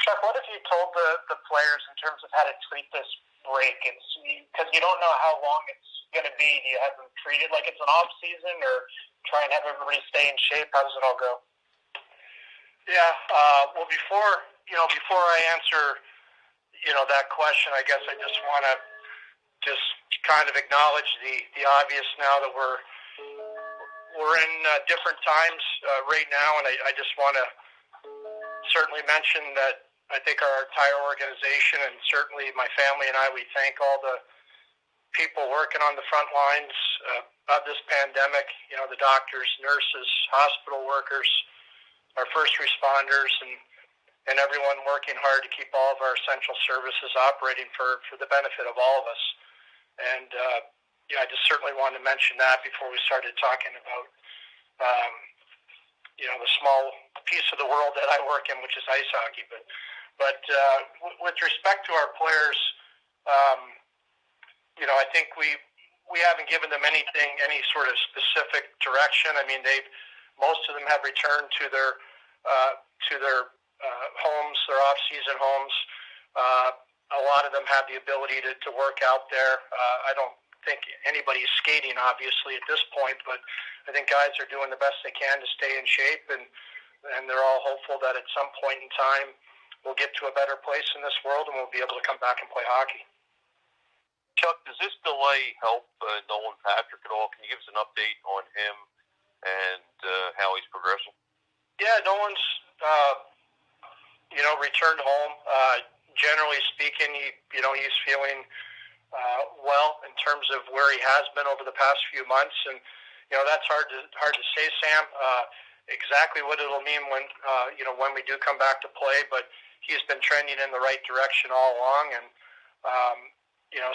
Chuck, what have you told the players in terms of how to treat this break? It's because you don't know how long it's going to be. Do you have them treated like it's an off season, or try and have everybody stay in shape? How does it all go? Yeah. Well, before I answer, that question, I guess I just want to just kind of acknowledge the obvious now that we're in different times right now, and I just want to certainly mention that I think our entire organization and certainly my family and I, we thank all the people working on the front lines of this pandemic, the doctors, nurses, hospital workers, our first responders, and everyone working hard to keep all of our essential services operating for the benefit of all of us. And I just certainly wanted to mention that before we started talking about the small piece of the world that I work in, which is ice hockey. But with respect to our players, I think we haven't given them any sort of specific direction. I mean, most of them have returned to their homes, their off-season homes. A lot of them have the ability to work out there. I don't think anybody's skating, obviously, at this point, but I think guys are doing the best they can to stay in shape, and they're all hopeful that at some point in time we'll get to a better place in this world and we'll be able to come back and play hockey. Chuck, does this delay help Nolan Patrick at all? Can you give us an update on him and how he's progressing? Yeah, Nolan's returned home. Generally speaking, he's feeling well in terms of where he has been over the past few months, and that's hard to say, Sam. Exactly what it'll mean when we do come back to play, but he's been trending in the right direction all along, and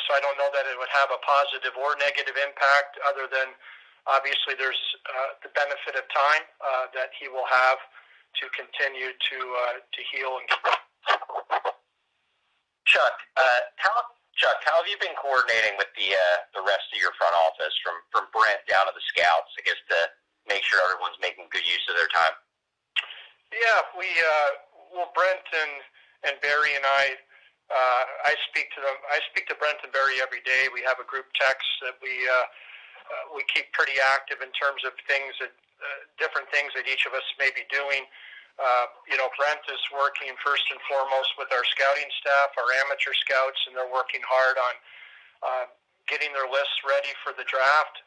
so I don't know that it would have a positive or negative impact, other than obviously there's the benefit of time that he will have to continue to heal and get better. Chuck, how have you been coordinating with the rest of your front office, from Brent down to the scouts, I guess, to make sure everyone's making good use of their time? Yeah, Brent and Barry and I speak to them. I speak to Brent and Barry every day. We have a group text that we keep pretty active in terms of different things that each of us may be doing. Brent is working first and foremost with our scouting staff, our amateur scouts, and they're working hard on getting their lists ready for the draft,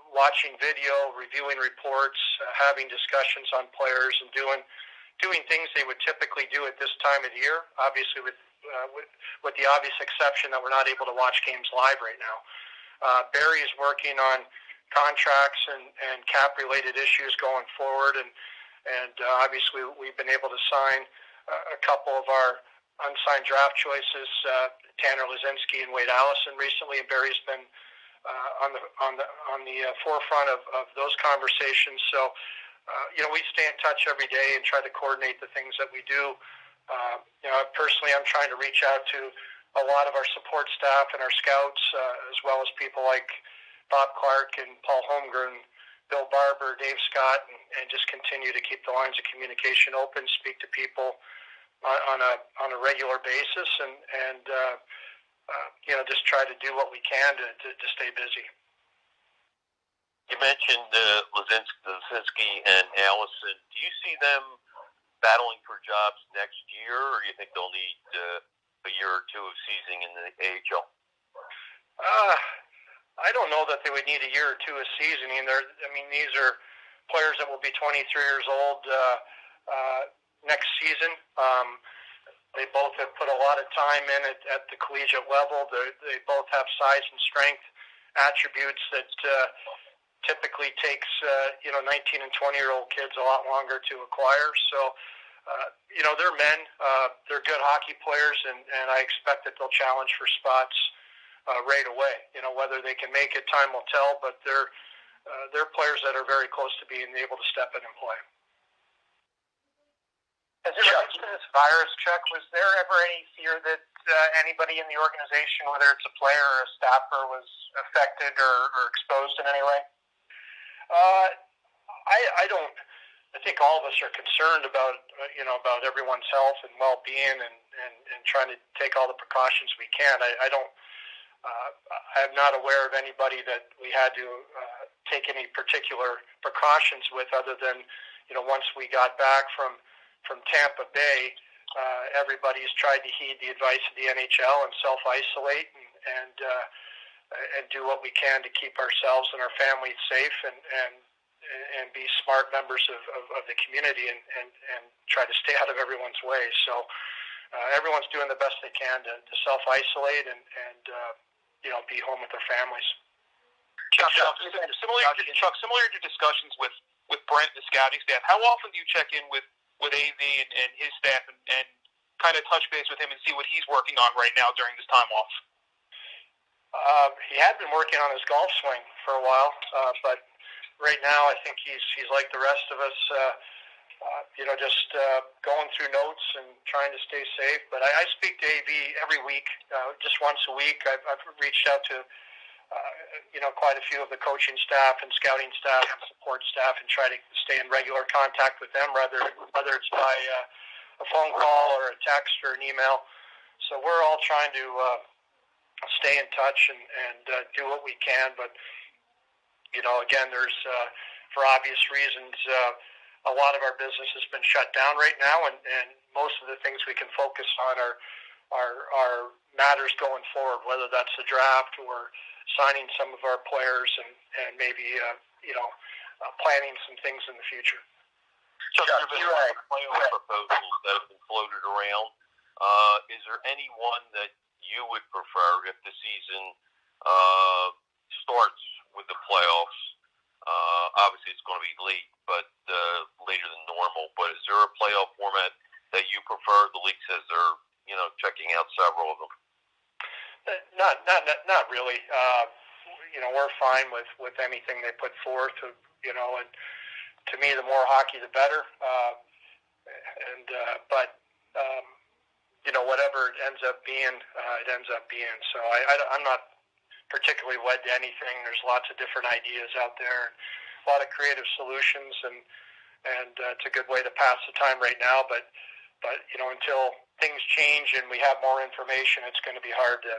watching video, reviewing reports, having discussions on players, and doing things they would typically do at this time of the year, obviously with the obvious exception that we're not able to watch games live right now. Barry is working on contracts and cap-related issues going forward, and obviously we've been able to sign a couple of our unsigned draft choices, Tanner Lazinski and Wade Allison recently, and Barry's been on the forefront of those conversations. So we stay in touch every day and try to coordinate the things that we do. Personally, I'm trying to reach out to a lot of our support staff and our scouts, as well as people like Bob Clark and Paul Holmgren, Bill Barber, Dave Scott, and just continue to keep the lines of communication open, speak to people on a regular basis, and just try to do what we can to stay busy. You mentioned Lazinski and Allison. Do you see them battling for jobs next year, or do you think they'll need a year or two of seasoning in the AHL? I don't know that they would need a year or two of seasoning. These are players that will be 23 years old next season. They both have put a lot of time in at the collegiate level. They both have size and strength attributes that typically takes 19 and 20-year-old kids a lot longer to acquire. So, they're men. They're good hockey players, and I expect that they'll challenge for spots right away. Whether they can make it, time will tell, but they're players that are very close to being able to step in and play. As it relates to this virus, Chuck, was there ever any fear that anybody in the organization, whether it's a player or a staffer, was affected or exposed in any way? I think all of us are concerned about about everyone's health and well-being, and trying to take all the precautions we can. I'm not aware of anybody that we had to take any particular precautions with, other than once we got back from Tampa Bay, everybody's tried to heed the advice of the NHL and self-isolate and do what we can to keep ourselves and our families safe and be smart members of the community and try to stay out of everyone's way. So everyone's doing the best they can to self-isolate and be home with their families. Chuck, similar to discussions with Brent, the scouting staff, how often do you check in with AV and his staff and kind of touch base with him and see what he's working on right now during this time off? He had been working on his golf swing for a while, but right now I think he's like the rest of us, just going through notes and trying to stay safe. But I speak to AV every week, just once a week. I've reached out to quite a few of the coaching staff and scouting staff and support staff and try to stay in regular contact with them, whether it's by a phone call or a text or an email. So we're all trying to stay in touch and do what we can. But, again, there's, for obvious reasons, a lot of our business has been shut down right now, and most of the things we can focus on are matters going forward, whether that's the draft or signing some of our players and maybe, planning some things in the future. Chuck, there have been a lot of playoff proposals that have been floated around. Is there any one that you would prefer if the season starts with the playoffs? Obviously, it's going to be late, but later than normal. But is there a playoff format that you prefer? The league says they're, checking out several of them. Not really. We're fine with anything they put forth. And to me, the more hockey, the better. Whatever it ends up being, it ends up being. So I'm not particularly wed to anything. There's lots of different ideas out there, a lot of creative solutions, and it's a good way to pass the time right now. But until things change and we have more information, it's going to be hard to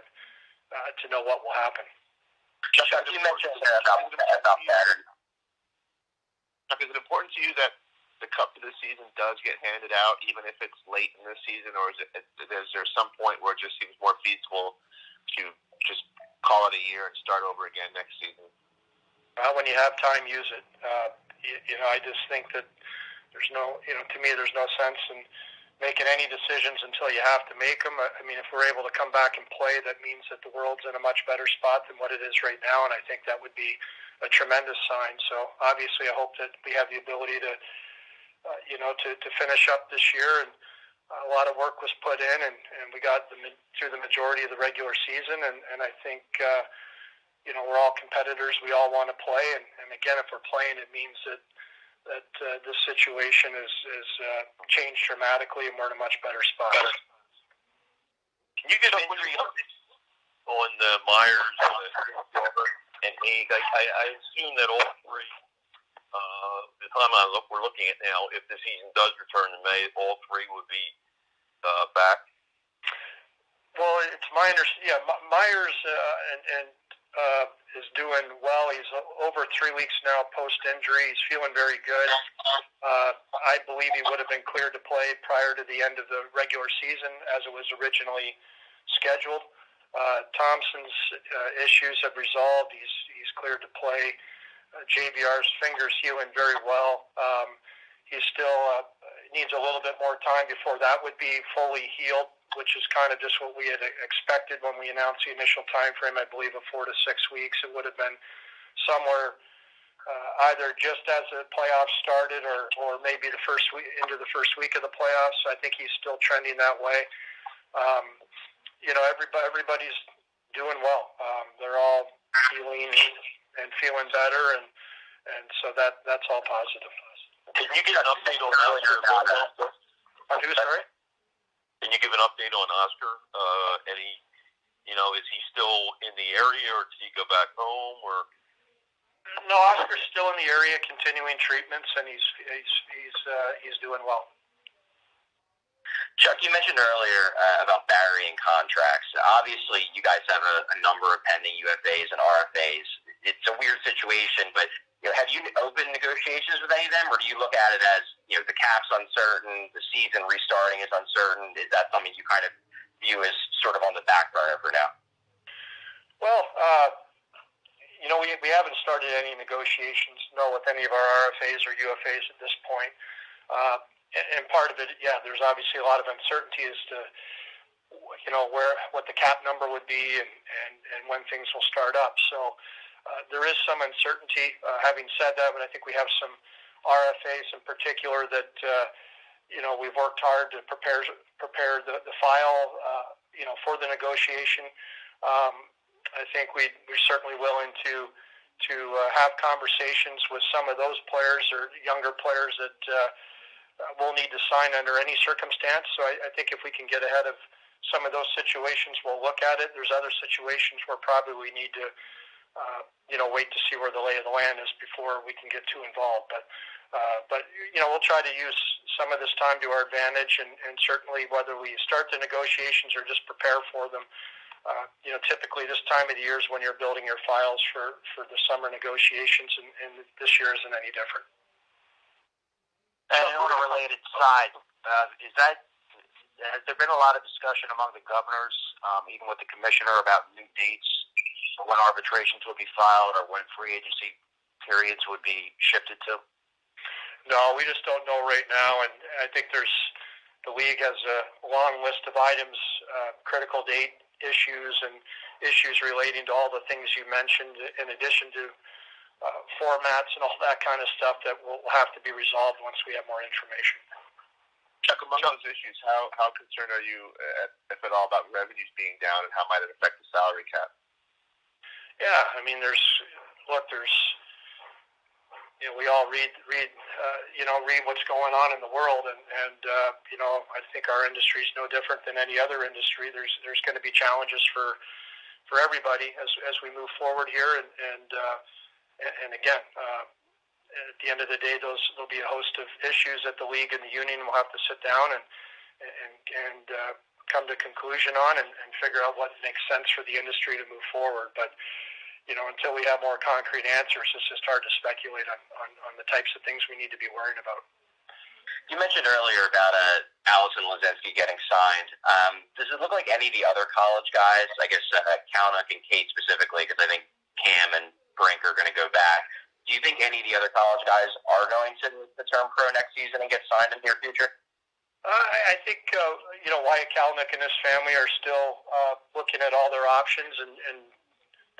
know what will happen. Chuck, you mentioned about that. Is it important to you that the cup for this season does get handed out, even if it's late in the season, or is there some point where it just seems more feasible to just call it a year and start over again next season? When you have time, use it. I just think that there's no sense in making any decisions until you have to make them. I mean, if we're able to come back and play, that means that the world's in a much better spot than what it is right now, and I think that would be a tremendous sign. So obviously I hope that we have the ability to finish up this year, and a lot of work was put in, and we got through the majority of the regular season, and I think we're all competitors. We all want to play, and again, if we're playing, it means that this situation is changed dramatically, and we're in a much better spot. Can you give injury on Myers and Haig? I assume that all three, the time we're looking at now, if the season does return in May, all three would be back. Well, it's my understanding. Yeah, Myers is doing well. He's over 3 weeks now post-injury. He's feeling very good. I believe he would have been cleared to play prior to the end of the regular season as it was originally scheduled. Thompson's issues have resolved. He's cleared to play. JVR's finger's healing very well. He still needs a little bit more time before that would be fully healed, which is kind of just what we had expected when we announced the initial time frame, I believe, of 4 to 6 weeks. It would have been somewhere either just as the playoffs started or maybe into the first week of the playoffs. I think he's still trending that way. Everybody's doing well. They're all healing and feeling better, and so that's all positive. Can you give an update on Oscar? Sorry? Can you give an update on Oscar? Is he still in the area, or did he go back home? Or No, Oscar's still in the area, continuing treatments, and he's doing well. Chuck, you mentioned earlier about varying contracts. Obviously, you guys have a number of pending UFAs and RFAs. It's a weird situation, but have you opened negotiations with any of them, or do you look at it as the cap's uncertain, the season restarting is uncertain? Is that something you kind of view as sort of on the back burner for now? Well, we haven't started any negotiations, with any of our RFAs or UFAs at this point. And part of it, there's obviously a lot of uncertainty as to, what the cap number would be and when things will start up. So there is some uncertainty. Having said that, but I think we have some RFAs in particular that, we've worked hard to prepare the file, for the negotiation. I think we're certainly willing to have conversations with some of those players or younger players that we'll need to sign under any circumstance. So I think if we can get ahead of some of those situations, we'll look at it. There's other situations where probably we need to, wait to see where the lay of the land is before we can get too involved. But we'll try to use some of this time to our advantage, and certainly whether we start the negotiations or just prepare for them. Typically this time of the year is when you're building your files for the summer negotiations, and this year isn't any different. And on a related side, has there been a lot of discussion among the governors, even with the commissioner, about new dates for when arbitrations would be filed or when free agency periods would be shifted to? No, we just don't know right now, and I think the league has a long list of items, critical date issues and issues relating to all the things you mentioned, in addition to formats and all that kind of stuff that will have to be resolved once we have more information. Chuck, among those issues, how concerned are you, if at all, about revenues being down, and how might it affect the salary cap? Yeah, I mean, we all read what's going on in the world, and I think our industry is no different than any other industry. There's going to be challenges for everybody as we move forward here, and again, at the end of the day, there'll be a host of issues that the league and the union will have to sit down and come to conclusion on and figure out what makes sense for the industry to move forward. But until we have more concrete answers, it's just hard to speculate on the types of things we need to be worrying about. You mentioned earlier about Allison Lazinski getting signed. Does it look like any of the other college guys, I guess Kalnick and Kate specifically, because I think Cam and Brink are going to go back, do you think any of the other college guys are going to turn pro next season and get signed in the near future? I think Wyatt Kalnick and his family are still looking at all their options and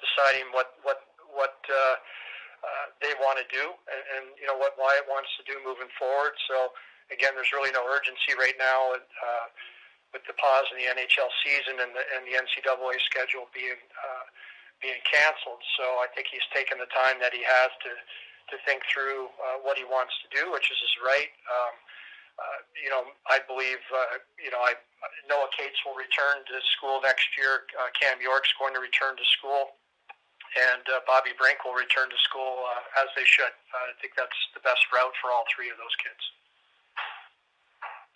deciding what they want to do and what Wyatt wants to do moving forward. So again, there's really no urgency right now with the pause in the NHL season and the NCAA schedule being canceled. So I think he's taken the time that he has to think through what he wants to do, which is his right. I believe Noah Cates will return to school next year. Cam York's going to return to school, and Bobby Brink will return to school as they should. I think that's the best route for all three of those kids.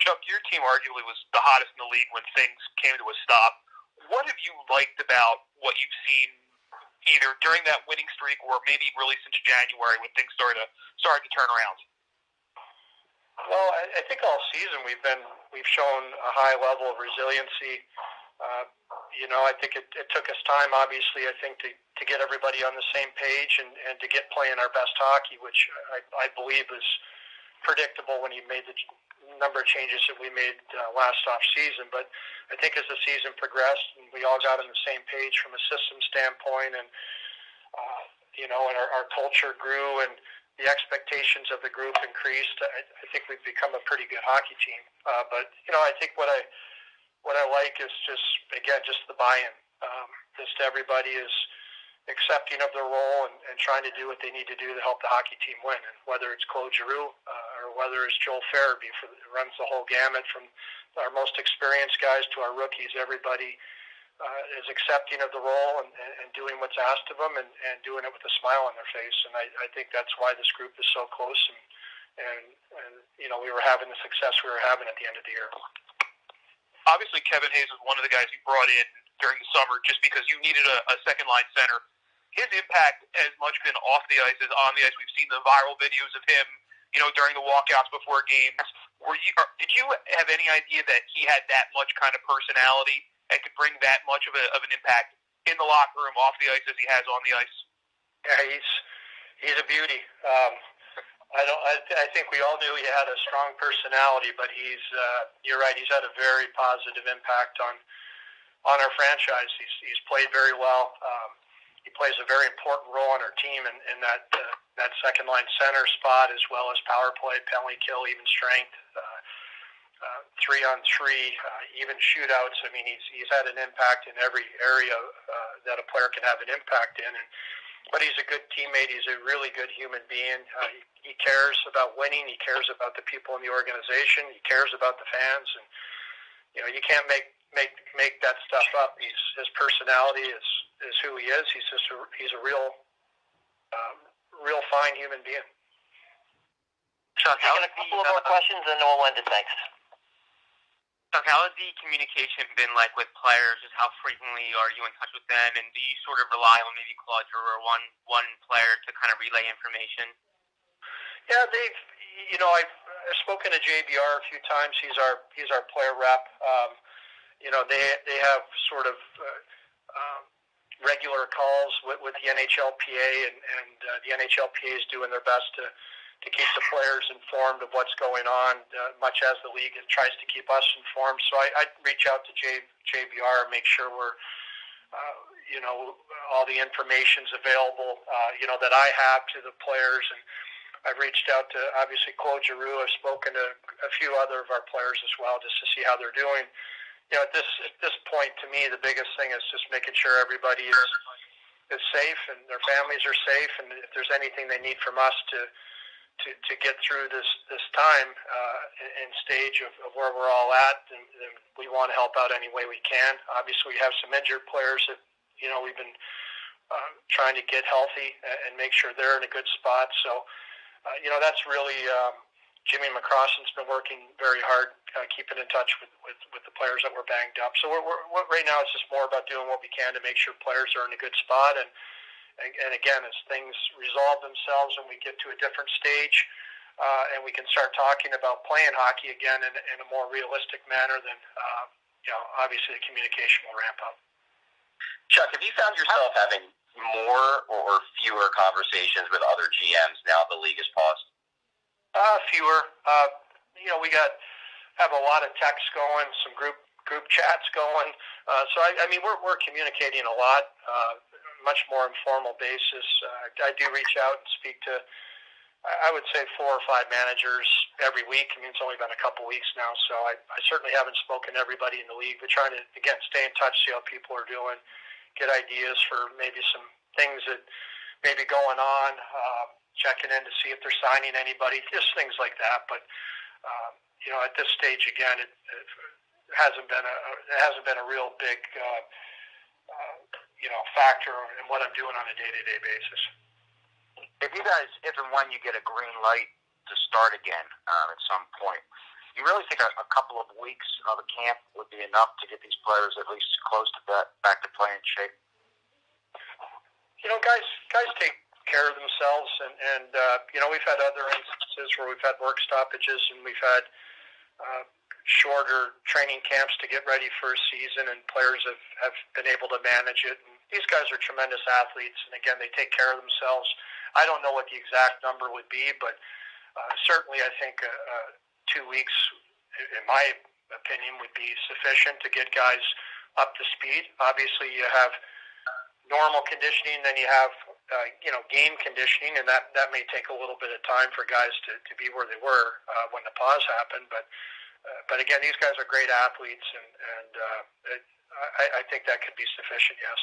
Chuck, your team arguably was the hottest in the league when things came to a stop. What have you liked about what you've seen either during that winning streak or maybe really since January when things started to turn around? Well, I think all season we've shown a high level of resiliency. I think it took us time, obviously, I think, to get everybody on the same page and to get playing our best hockey, which I believe is predictable when you made the number of changes that we made last off season. But I think as the season progressed and we all got on the same page from a system standpoint, and and our culture grew and the expectations of the group increased, I think we've become a pretty good hockey team. But I think what I like is just the buy-in. Just everybody is accepting of their role and trying to do what they need to do to help the hockey team win. And whether it's Claude Giroux or whether it's Joel Farabee, runs the whole gamut from our most experienced guys to our rookies. Everybody is accepting of the role and doing what's asked of them and doing it with a smile on their face. And I think that's why this group is so close and we were having the success we were having at the end of the year. Obviously, Kevin Hayes was one of the guys you brought in during the summer just because you needed a second-line center. His impact has much been off the ice as on the ice. We've seen the viral videos of him, during the walkouts before games. Did you have any idea that he had that much kind of personality and could bring that much of an impact in the locker room, off the ice, as he has on the ice? Yeah, he's a beauty. I think we all knew he had a strong personality, but you're right, he's had a very positive impact on our franchise. He's played very well. He plays a very important role on our team in that second line center spot, as well as power play, penalty kill, even strength, 3-on-3, even shootouts. I mean, he's had an impact in every area that a player can have an impact in. But he's a good teammate. He's a really good human being. He cares about winning. He cares about the people in the organization. He cares about the fans. And you can't make that stuff up. His personality is who he is. He's a real fine human being. Chuck, I got a couple of more questions, and then we'll end it. Thanks. Chuck, how has the communication been like with players? Just how frequently are you in touch with them, and do you sort of rely on maybe Claude or one player to kind of relay information? Yeah, I've spoken to JBR a few times. He's our player rep. They have sort of regular calls with the NHLPA, and the NHLPA is doing their best to keep the players informed of what's going on, much as the league tries to keep us informed. So I reach out to JBR and make sure we're, all the information's available, that I have to the players. And I've reached out to, obviously, Claude Giroux. I've spoken to a few other of our players as well, just to see how they're doing. At this point, to me, the biggest thing is just making sure everybody is safe and their families are safe. And if there's anything they need from us to get through this time and stage of where we're all at, then we want to help out any way we can. Obviously, we have some injured players that we've been trying to get healthy and make sure they're in a good spot. So that's really Jimmy McCrossan's been working very hard, keeping in touch with the players that were banged up. So we're right now it's just more about doing what we can to make sure players are in a good spot. And again, as things resolve themselves and we get to a different stage and we can start talking about playing hockey again in a more realistic manner, then obviously the communication will ramp up. Chuck, have you found yourself having more or fewer conversations with other GMs now the league has paused? Fewer. We have a lot of texts going, some group chats going. So we're communicating a lot. Much more informal basis. I do reach out and speak to, I would say, 4 or 5 managers every week. I mean, it's only been a couple weeks now, so I certainly haven't spoken to everybody in the league, but trying to, again, stay in touch, see how people are doing, get ideas for maybe some things that may be going on, checking in to see if they're signing anybody, just things like that. But, at this stage, again, it hasn't been a real big factor in what I'm doing on a day-to-day basis. If and when you get a green light to start again at some point, you really think a couple of weeks of a camp would be enough to get these players at least close to back to playing shape? Guys take care of themselves, and we've had other instances where we've had work stoppages and we've had shorter training camps to get ready for a season, and players have been able to manage it. And these guys are tremendous athletes, and again, they take care of themselves. I don't know what the exact number would be, but certainly I think 2 weeks, in my opinion, would be sufficient to get guys up to speed. Obviously, you have normal conditioning, then you have game conditioning, and that may take a little bit of time for guys to be where they were when the pause happened. But again, these guys are great athletes, and I think that could be sufficient, yes.